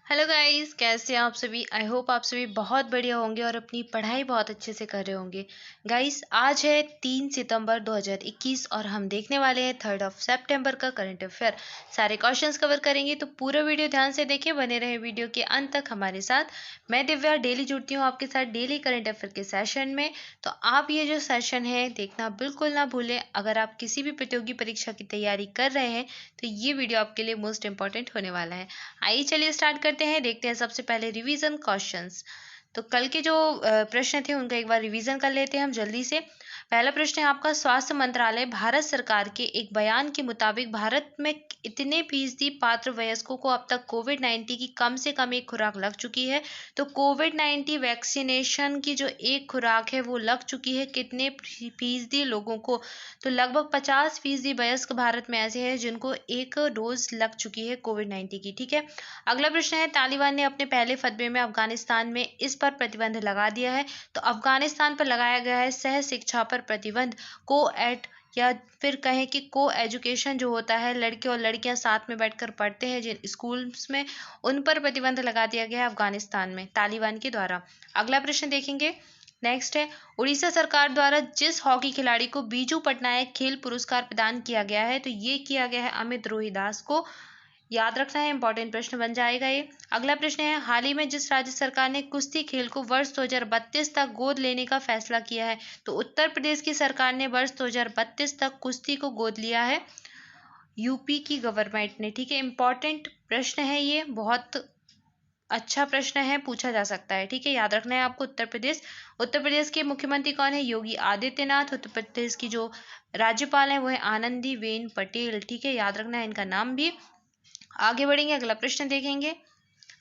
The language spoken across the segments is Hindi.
हेलो गाइस, कैसे हैं आप सभी। आई होप आप सभी बहुत बढ़िया होंगे और अपनी पढ़ाई बहुत अच्छे से कर रहे होंगे। गाइस, आज है 3 सितंबर 2021 और हम देखने वाले हैं 3 सितंबर का करंट अफेयर। सारे क्वेश्चंस कवर करेंगे, तो पूरा वीडियो ध्यान से देखें, बने रहे वीडियो के अंत तक हमारे साथ। मैं दिव्या डेली जुड़ती हूँ आपके साथ डेली करंट अफेयर के सेशन में, तो आप ये जो सेशन है देखना बिल्कुल ना भूलें। अगर आप किसी भी प्रतियोगी परीक्षा की तैयारी कर रहे हैं तो ये वीडियो आपके लिए मोस्ट इंपॉर्टेंट होने वाला है। आइए चलिए स्टार्ट करते हैं। देखते हैं सबसे पहले रिवीजन क्वेश्चंस। तो कल के जो प्रश्न थे उनका एक बार रिवीजन कर लेते हैं हम जल्दी से। पहला प्रश्न है आपका, स्वास्थ्य मंत्रालय भारत सरकार के एक बयान के मुताबिक भारत में इतने फीसदी पात्र वयस्कों को अब तक कोविड-19 की कम से कम एक खुराक लग चुकी है। तो कोविड-19 वैक्सीनेशन की जो एक खुराक है वो लग चुकी है कितने फीसदी लोगों को। तो लगभग 50% वयस्क भारत में ऐसे हैं जिनको एक डोज लग चुकी है कोविड-19 की। ठीक है। अगला प्रश्न है, तालिबान ने अपने पहले फतवे में अफगानिस्तान में इस पर प्रतिबंध लगा दिया है। तो अफगानिस्तान पर लगाया गया है सह शिक्षा पर प्रतिबंध। को एड या फिर कहें कि को एजुकेशन जो होता है, लड़के और लड़कियां साथ में बैठकर पढ़ते हैं जिन स्कूल्स में, उन पर प्रतिबंध लगा दिया गया है अफगानिस्तान में तालिबान के द्वारा। अगला प्रश्न देखेंगे। नेक्स्ट है, उड़ीसा सरकार द्वारा जिस हॉकी खिलाड़ी को बीजू पटनायक खेल पुरस्कार प्रदान किया गया है, तो ये किया गया है अमित रोहिदास को। याद रखना है, इंपॉर्टेंट प्रश्न बन जाएगा ये। अगला प्रश्न है, हाल ही में जिस राज्य सरकार ने कुश्ती खेल को वर्ष 2032 तक गोद लेने का फैसला किया है, तो उत्तर प्रदेश की सरकार ने वर्ष 2032 तक कुश्ती को गोद लिया है यूपी की गवर्नमेंट ने। ठीक है, इंपॉर्टेंट प्रश्न है ये, बहुत अच्छा प्रश्न है, पूछा जा सकता है। ठीक है, याद रखना है आपको। उत्तर प्रदेश के मुख्यमंत्री कौन है? योगी आदित्यनाथ। उत्तर प्रदेश की जो राज्यपाल है वो है आनंदीबेन पटेल। ठीक है, याद रखना है इनका नाम भी। आगे बढ़ेंगे, अगला प्रश्न देखेंगे।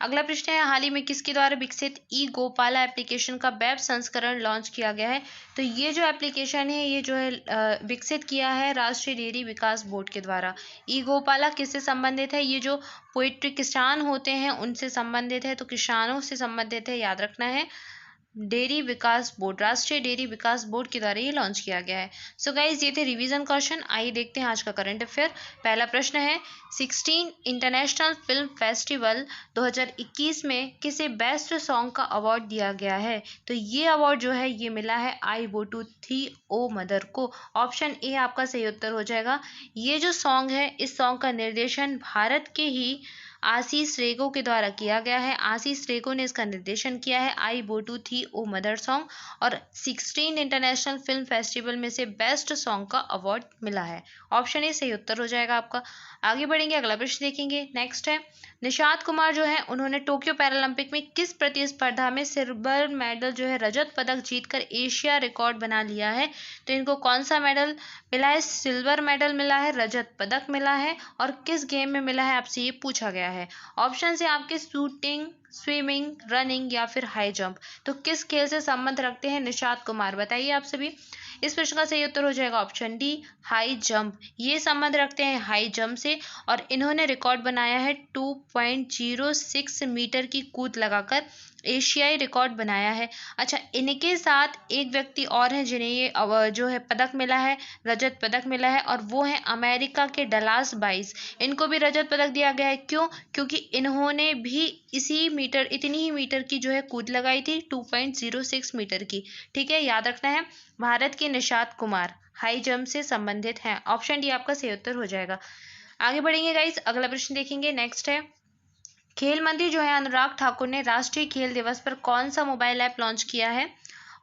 अगला प्रश्न है, हाल ही में किसके द्वारा विकसित ई गोपाला एप्लीकेशन का वेब संस्करण लॉन्च किया गया है? तो ये जो एप्लीकेशन है ये जो है विकसित किया है राष्ट्रीय डेयरी विकास बोर्ड के द्वारा। ई गोपाला किससे संबंधित है? ये जो पोल्ट्री किसान होते हैं उनसे संबंधित है, तो किसानों से संबंधित है, याद रखना है। डेयरी विकास बोर्ड, राष्ट्रीय डेयरी विकास बोर्ड के द्वारा ये लॉन्च किया गया है। सो गाइज, ये थे रिवीजन क्वेश्चन। आइए देखते हैं आज का करंट अफेयर। पहला प्रश्न है, 16 इंटरनेशनल फिल्म फेस्टिवल 2021 में किसे बेस्ट सॉन्ग का अवार्ड दिया गया है? तो ये अवार्ड जो है ये मिला है आई वो टू थी ओ मदर को। ऑप्शन ए आपका सही उत्तर हो जाएगा। ये जो सॉन्ग है, इस सॉन्ग का निर्देशन भारत के ही आशीष रेगो के द्वारा किया गया है। आशीष रेगो ने इसका निर्देशन किया है, आई वो टू थी ओ मदर सॉन्ग, और 16 इंटरनेशनल फिल्म फेस्टिवल में से बेस्ट सॉन्ग का अवार्ड मिला है। ऑप्शन ए सही उत्तर हो जाएगा आपका। आगे बढ़ेंगे, अगला प्रश्न देखेंगे। नेक्स्ट है, निषाद कुमार जो है उन्होंने टोक्यो पैरालंपिक में किस प्रतिस्पर्धा में सिल्वर मेडल जो है रजत पदक जीतकर एशिया रिकॉर्ड बना लिया है? तो इनको कौन सा मेडल मिला है? सिल्वर मेडल मिला है, रजत पदक मिला है, और किस गेम में मिला है आपसे ये पूछा गया है। ऑप्शन है आपके शूटिंग, स्विमिंग, रनिंग या फिर हाई जंप। तो किस खेल से संबंध रखते हैं निषाद कुमार, बताइए आप सभी। इस प्रश्न का सही उत्तर हो जाएगा ऑप्शन डी, हाई जंप। ये संबंध रखते हैं हाई जंप से, और इन्होंने रिकॉर्ड बनाया है 2.06 मीटर की कूद लगाकर एशियाई रिकॉर्ड बनाया है। अच्छा, इनके साथ एक व्यक्ति और हैं जिन्हें ये जो है पदक मिला है, रजत पदक मिला है, और वो है अमेरिका के डलास बाइस। इनको भी रजत पदक दिया गया है। क्यों? क्योंकि इन्होंने भी इतनी ही मीटर की जो है कूद लगाई थी, 2.06 मीटर की। ठीक है, याद रखना है। भारत के निषाद कुमार हाई जंप से संबंधित हैं। ऑप्शन डी आपका सही उत्तर हो जाएगा। आगे बढ़ेंगे गाइस, अगला प्रश्न देखेंगे। नेक्स्ट है, खेल मंत्री जो है अनुराग ठाकुर ने राष्ट्रीय खेल दिवस पर कौन सा मोबाइल ऐप लॉन्च किया है?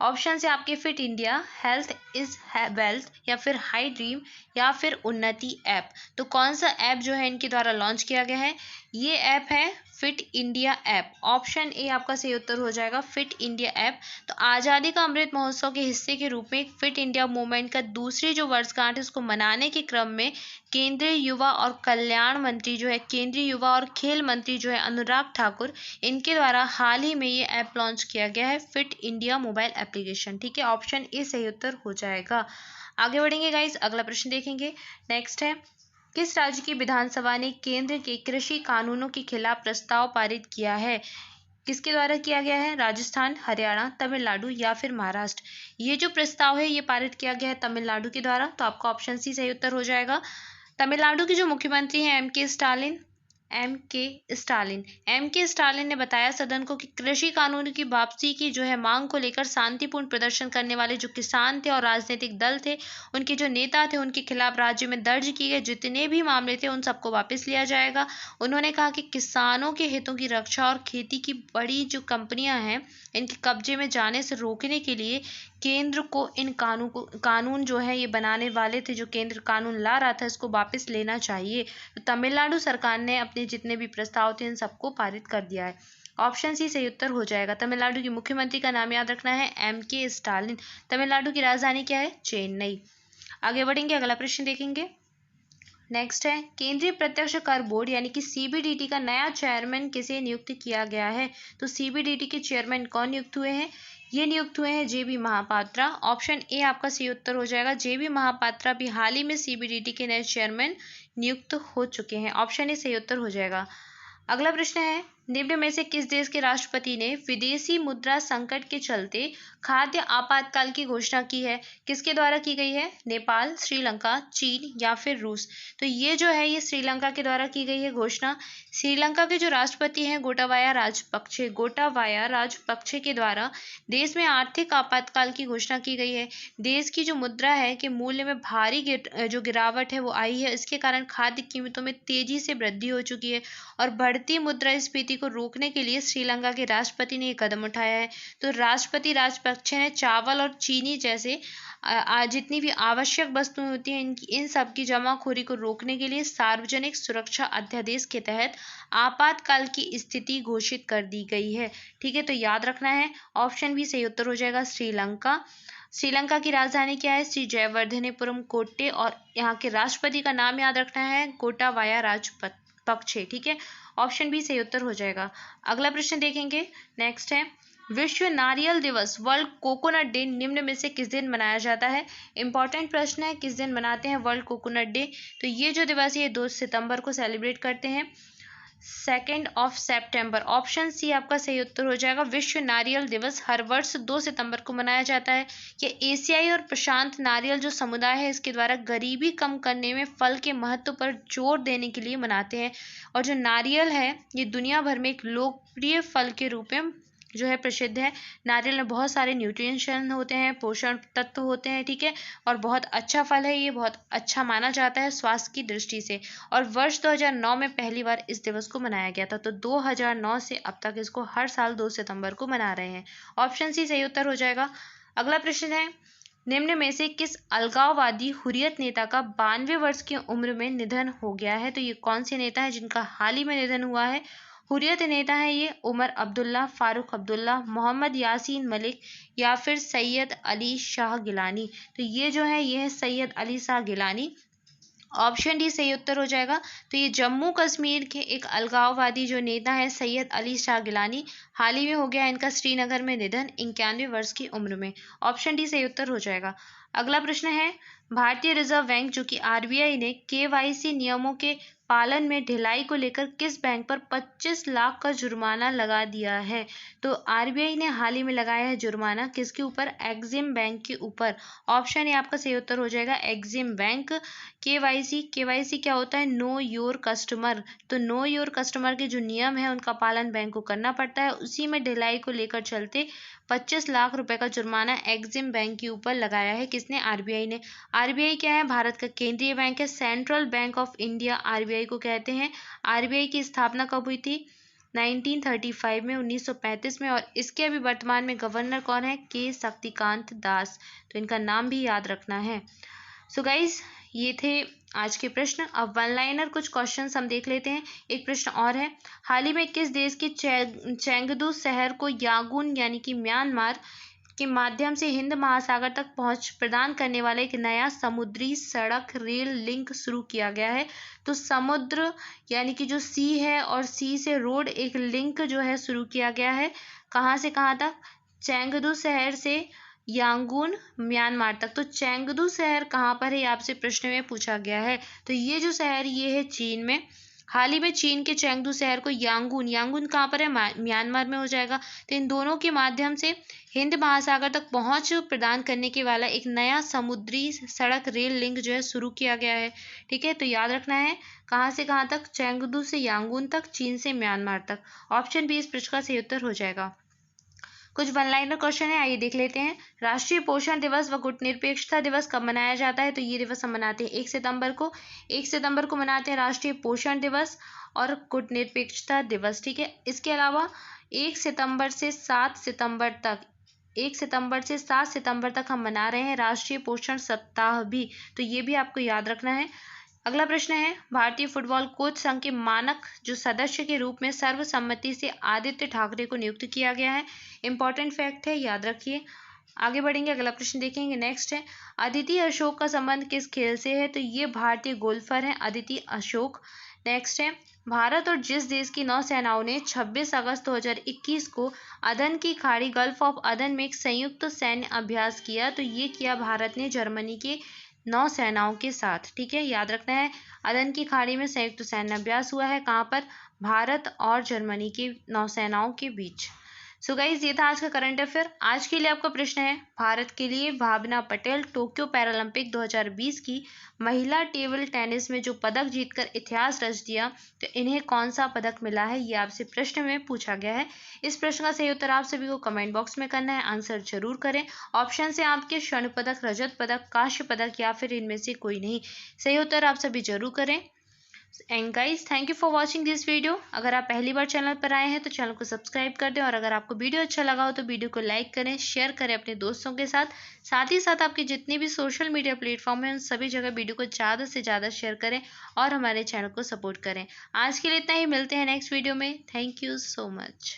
ऑप्शन है आपके fit India, health is wealth, या फिर हाई ड्रीम, या फिर उन्नति ऐप। तो कौन सा ऐप जो है इनके द्वारा लॉन्च किया गया है? ये ऐप है fit India app. Option A आपका सही उत्तर हो जाएगा, फिट इंडिया ऐप। तो आज़ादी का अमृत महोत्सव के हिस्से के रूप में फिट इंडिया मूवमेंट का दूसरी जो वर्षगांठ है उसको मनाने के क्रम में केंद्रीय युवा और कल्याण मंत्री जो है, केंद्रीय युवा और खेल मंत्री जो है अनुराग ठाकुर, इनके द्वारा हाल ही में ये ऐप लॉन्च किया गया है, फिट इंडिया मोबाइल एप्लीकेशन। ठीक है, ऑप्शन ए सही उत्तर हो जाएगा। आगे बढ़ेंगे गाइस, अगला प्रश्न देखेंगे। नेक्स्ट है, किस राज्य की विधानसभा ने केंद्र के कृषि कानूनों के खिलाफ प्रस्ताव पारित किया है? किसके द्वारा किया गया है? राजस्थान, हरियाणा, तमिलनाडु या फिर महाराष्ट्र। ये जो प्रस्ताव है ये पारित किया गया है तमिलनाडु के द्वारा, तो आपका ऑप्शन सी सही उत्तर हो जाएगा। तमिलनाडु के जो मुख्यमंत्री हैं एम के स्टालिन, एम के स्टालिन ने बताया सदन को कि कृषि कानूनों की वापसी की जो है मांग को लेकर शांतिपूर्ण प्रदर्शन करने वाले जो किसान थे और राजनीतिक दल थे, उनके जो नेता थे, उनके खिलाफ राज्य में दर्ज किए गए जितने भी मामले थे उन सबको वापस लिया जाएगा। उन्होंने कहा कि किसानों के हितों की रक्षा और खेती की बड़ी जो कंपनियां हैं इनके कब्जे में जाने से रोकने के लिए केंद्र को इन कानून जो है ये बनाने वाले थे, जो केंद्र कानून ला रहा था, इसको वापस लेना चाहिए। तो तमिलनाडु सरकार ने अपने जितने भी प्रस्ताव थे इन सबको पारित कर दिया है। ऑप्शन सी सही उत्तर हो जाएगा। तमिलनाडु के मुख्यमंत्री का नाम याद रखना है एम के स्टालिन। तमिलनाडु की राजधानी क्या है? चेन्नई। आगे बढ़ेंगे, अगला प्रश्न देखेंगे। नेक्स्ट है, केंद्रीय प्रत्यक्ष कर बोर्ड यानी कि सीबीडीटी का नया चेयरमैन किसे नियुक्त किया गया है? तो सीबीडीटी के चेयरमैन कौन नियुक्त हुए हैं? ये नियुक्त हुए हैं जेबी महापात्रा। ऑप्शन ए आपका सही उत्तर हो जाएगा। जेबी महापात्रा भी हाल ही में सीबीडीटी के नए चेयरमैन नियुक्त हो चुके हैं। ऑप्शन ए सही उत्तर हो जाएगा। अगला प्रश्न है, निम्न में से किस देश के राष्ट्रपति ने विदेशी मुद्रा संकट के चलते खाद्य आपातकाल की घोषणा की है? किसके द्वारा की गई है? नेपाल, श्रीलंका, चीन या फिर रूस? तो ये जो है ये श्रीलंका के द्वारा की गई है घोषणा। श्रीलंका के जो राष्ट्रपति हैं गोटाबाया राजपक्षे के द्वारा देश में आर्थिक आपातकाल की घोषणा की गई है। देश की जो मुद्रा है कि मूल्य में भारी जो गिरावट है वो आई है। इसके कारण खाद्य कीमतों में तेजी से वृद्धि हो चुकी है और बढ़ती मुद्रास्फीति को रोकने के लिए श्रीलंका के राष्ट्रपति ने एक कदम उठाया है। तो राष्ट्रपति राजपक्षे ने चावल और चीनी जैसे जितनी भी आवश्यक वस्तुएं होती हैं इन सब की जमाखोरी को रोकने के लिए सार्वजनिक सुरक्षा अध्यादेश के तहत आपातकाल की स्थिति घोषित कर दी गई है। ठीक है, तो याद रखना है ऑप्शन भी सही उत्तर हो जाएगा श्रीलंका। श्रीलंका की राजधानी क्या है? श्री जयवर्धनेपुरम कोट्टे। और यहाँ के राष्ट्रपति का नाम याद रखना है गोटाबाया राजपक्षे। ठीक है, ऑप्शन बी सही उत्तर हो जाएगा। अगला प्रश्न देखेंगे। नेक्स्ट है, विश्व नारियल दिवस वर्ल्ड कोकोनट डे निम्न में से किस दिन मनाया जाता है? इंपॉर्टेंट प्रश्न है, किस दिन मनाते हैं वर्ल्ड कोकोनट डे? तो ये जो दिवस है 2 सितंबर को सेलिब्रेट करते हैं, 2 सितंबर। ऑप्शन सी आपका सही उत्तर हो जाएगा। विश्व नारियल दिवस हर वर्ष 2 सितंबर को मनाया जाता है। ये एशियाई और प्रशांत नारियल जो समुदाय है इसके द्वारा गरीबी कम करने में फल के महत्व पर जोर देने के लिए मनाते हैं। और जो नारियल है ये दुनिया भर में एक लोकप्रिय फल के रूप में जो है प्रसिद्ध है। नारियल में बहुत सारे न्यूट्रिएंट्स होते हैं, पोषण तत्व होते हैं। ठीक है, और बहुत अच्छा फल है, ये बहुत अच्छा माना जाता है स्वास्थ्य की दृष्टि से। और वर्ष 2009 में पहली बार इस दिवस को मनाया गया था। तो 2009 से अब तक इसको हर साल 2 सितंबर को मना रहे हैं। ऑप्शन सी सही उत्तर हो जाएगा। अगला प्रश्न है, निम्न में से किस अलगाववादी हुर्रियत नेता का 92 वर्ष की उम्र में निधन हो गया है? तो ये कौन से नेता है जिनका हाल ही में निधन हुआ है? हुर्रियत नेता है ये उमर अब्दुल्ला, फारूक अब्दुल्ला, मोहम्मद यासीन मलिक या फिर सैयद अली शाह गिलानी। तो ये जो है ये है सैयद अली शाह गिलानी। ऑप्शन डी सही उत्तर हो जाएगा। तो ये जम्मू कश्मीर के एक अलगाववादी जो नेता है सैयद अली शाह गिलानी, हाल ही में हो गया इनका श्रीनगर में निधन 91 वर्ष की उम्र में। ऑप्शन डी सही उत्तर हो जाएगा। अगला प्रश्न है, भारतीय रिजर्व बैंक जो कि आरबीआई ने केवाईसी नियमों के पालन में ढिलाई को लेकर किस बैंक पर 25 लाख का जुर्माना लगा दिया है? तो आरबीआई ने हाल ही में लगाया है जुर्माना किसके ऊपर? एक्सिम बैंक के ऊपर। ऑप्शन ए आपका सही उत्तर हो जाएगा एक्सिम बैंक। केवाईसी क्या होता है? Know your customer. तो नो योर कस्टमर के जो नियम है उनका पालन बैंक को करना पड़ता है। उसी में ढिलाई को लेकर चलते 25 लाख रुपए का जुर्माना एक्सिम बैंक के ऊपर लगाया है। किसने? आरबीआई ने। आरबीआई क्या है? भारत का केंद्रीय बैंक है, central bank of India RBI को कहते हैं। आरबीआई की स्थापना कब हुई थी? 1935 में, 1935 में। और इसके अभी वर्तमान में गवर्नर कौन है? के शक्तिकांत दास। तो इनका नाम भी याद रखना है। सो गाइज ये थे आज के प्रश्न। अब वन लाइनर कुछ क्वेश्चंस हम देख लेते हैं। एक प्रश्न और है, हाल ही में किस देश के चेंगदू शहर को यांगून यानी कि म्यांमार के माध्यम से हिंद महासागर तक पहुंच प्रदान करने वाला एक नया समुद्री सड़क रेल लिंक शुरू किया गया है? तो समुद्र यानी कि जो सी है और सी से रोड एक लिंक जो है शुरू किया गया है। कहाँ से कहाँ तक? चेंगदू शहर से यांगून म्यांमार तक। तो चेंगदू शहर कहाँ पर है आपसे प्रश्न में पूछा गया है। तो ये जो शहर ये है चीन में। हाल ही में चीन के चेंगडू शहर को यांगून, यांगून कहाँ पर है, म्यांमार में हो जाएगा। तो इन दोनों के माध्यम से हिंद महासागर तक पहुंच प्रदान करने के वाला एक नया समुद्री सड़क रेल लिंक जो है शुरू किया गया है। ठीक है, तो याद रखना है कहाँ से कहाँ तक, चेंगडू से यांगून तक, चीन से म्यांमार तक। ऑप्शन बी इस प्रश्न का सही उत्तर हो जाएगा। कुछ वन लाइनर क्वेश्चन है, आइए देख लेते हैं। राष्ट्रीय पोषण दिवस व गुटनिरपेक्षता दिवस कब मनाया जाता है? तो ये दिवस हम मनाते हैं 1 सितंबर को। 1 सितंबर को मनाते हैं राष्ट्रीय पोषण दिवस और गुटनिरपेक्षता दिवस। ठीक है, इसके अलावा 1 सितंबर से 7 सितंबर तक 1 सितंबर से 7 सितंबर तक हम मना रहे हैं राष्ट्रीय पोषण सप्ताह भी, तो ये भी आपको याद रखना है। अगला प्रश्न है, भारतीय फुटबॉल कोच संघ के मानक जो सदस्य के रूप में सर्वसम्मति से आदित्य ठाकरे को नियुक्त किया गया है। इंपॉर्टेंट फैक्ट है, याद रखिए। आगे बढ़ेंगे, अगला प्रश्न देखेंगे। नेक्स्ट है, अदिति अशोक का संबंध किस खेल से है? तो ये भारतीय गोल्फर हैं अदिति अशोक। नेक्स्ट है, भारत और जिस देश की नौसेनाओं ने 26 अगस्त 2021 को अदन की खाड़ी गल्फ ऑफ अदन में एक संयुक्त सैन्य अभ्यास किया, तो ये किया भारत ने जर्मनी के नौसेनाओं के साथ। ठीक है, याद रखना है अदन की खाड़ी में संयुक्त सैन्य अभ्यास हुआ है, कहाँ पर, भारत और जर्मनी की नौसेनाओं के बीच। सो गाइज, ये था आज का करंट अफेयर। आज के लिए आपका प्रश्न है, भारत के लिए भावना पटेल टोक्यो पैरालंपिक 2020 की महिला टेबल टेनिस में जो पदक जीतकर इतिहास रच दिया, तो इन्हें कौन सा पदक मिला है? ये आपसे प्रश्न में पूछा गया है। इस प्रश्न का सही उत्तर आप सभी को कमेंट बॉक्स में करना है, आंसर जरूर करें। ऑप्शन से आपके स्वर्ण पदक, रजत पदक, कांस्य पदक या फिर इनमें से कोई नहीं। सही उत्तर आप सभी जरूर करें। And guys, thank you for watching this video. अगर आप पहली बार चैनल पर आए हैं तो चैनल को सब्सक्राइब कर दें, और अगर आपको वीडियो अच्छा लगा हो तो वीडियो को लाइक करें, शेयर करें अपने दोस्तों के साथ। साथ ही साथ आपके जितने भी सोशल मीडिया प्लेटफॉर्म हैं उन सभी जगह वीडियो को ज़्यादा से ज़्यादा शेयर करें और हमारे चैनल को सपोर्ट करें। आज के लिए इतना ही, मिलते हैं नेक्स्ट वीडियो में। Thank you so much.